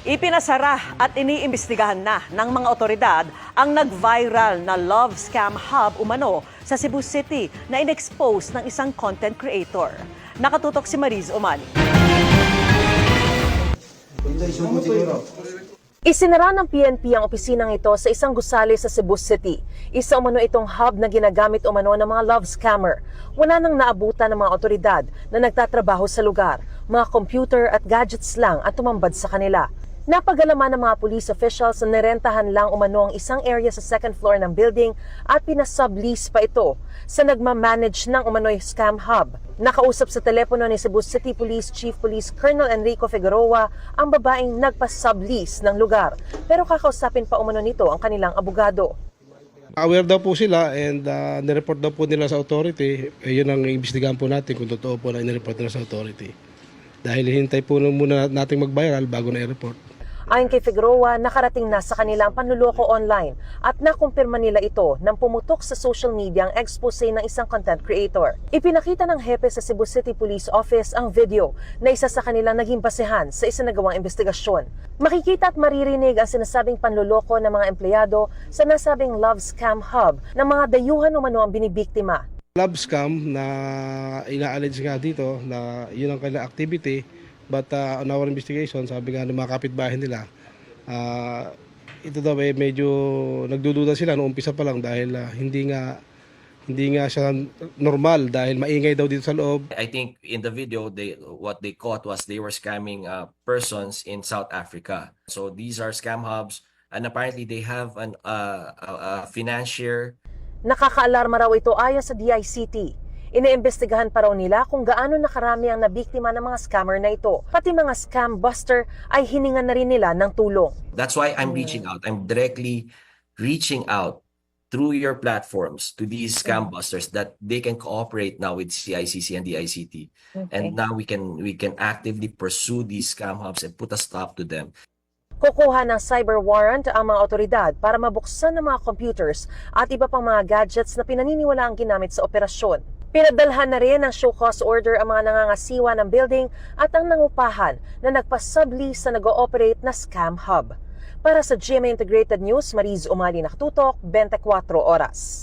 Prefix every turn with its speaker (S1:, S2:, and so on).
S1: Ipinasara at iniimbestigahan na ng mga otoridad ang nag-viral na love scam hub umano sa Cebu City na in-expose ng isang content creator. Nakatutok si Mariz Umali.
S2: Isinara ng PNP ang opisinang ito sa isang gusali sa Cebu City. Isa umano itong hub na ginagamit umano ng mga love scammer. Wala nang naabutan ng mga otoridad na nagtatrabaho sa lugar. Mga computer at gadgets lang ang tumambad sa kanila. Napagalaman ng mga police officials na nirentahan lang umano ang isang area sa second floor ng building at pinasublease pa ito sa nagmamanage ng umano'y scam hub. Nakausap sa telepono ni Cebu City Police Chief Police Colonel Enrico Figueroa ang babaeng nagpa-sublease ng lugar. Pero kakausapin pa umano nito ang kanilang abogado.
S3: Aware daw po sila and nireport daw po nila sa authority. Yun ang iimbestigahan po natin kung totoo po na nireport nila sa authority. Dahil hintay po muna nating mag-viral bago na i-report.
S2: Ayon kay Figueroa, nakarating na sa kanila ang panluloko online at nakumpirma nila ito nang pumutok sa social media ang expose ng isang content creator. Ipinakita ng hepe sa Cebu City Police Office ang video na isa sa kanilang naging basehan sa isinagawang investigasyon. Makikita at maririnig ang sinasabing panluloko ng mga empleyado sa nasabing love scam hub ng mga dayuhan umano ang binibiktima.
S3: Love scam na ina-allege nga dito na yun ang kanilang activity. But on our investigation, sabi nga ng mga kapitbahay nila, ito daw medyo nagdududa sila noong umpisa pa lang dahil hindi nga siya normal dahil maingay daw dito sa loob.
S4: I think in the video, what they caught was they were scamming persons in South Africa. So these are scam hubs, and apparently they have a financier.
S2: Nakakaalarma raw ito ayon sa DICT. Iniimbestigahan pa raw nila kung gaano nakarami ang nabiktima ng mga scammer na ito. Pati mga scam buster ay hiningan na rin nila ng tulong.
S4: That's why I'm reaching out. I'm directly reaching out through your platforms to these scam busters that they can cooperate now with CICC and DICT. And now we can actively pursue these scam hubs and put a stop to them.
S2: Kukuha ng cyber warrant ang mga otoridad para mabuksan ng mga computers at iba pang mga gadgets na pinaniniwala ang ginamit sa operasyon. Pinadalhan na rin ng show cause order ang mga nangangasiwa ng building at ang nangupahan na nagpa-sublease sa nag-ooperate na scam hub. Para sa GMA Integrated News, Mariz Umali, nakatutok, 24 oras.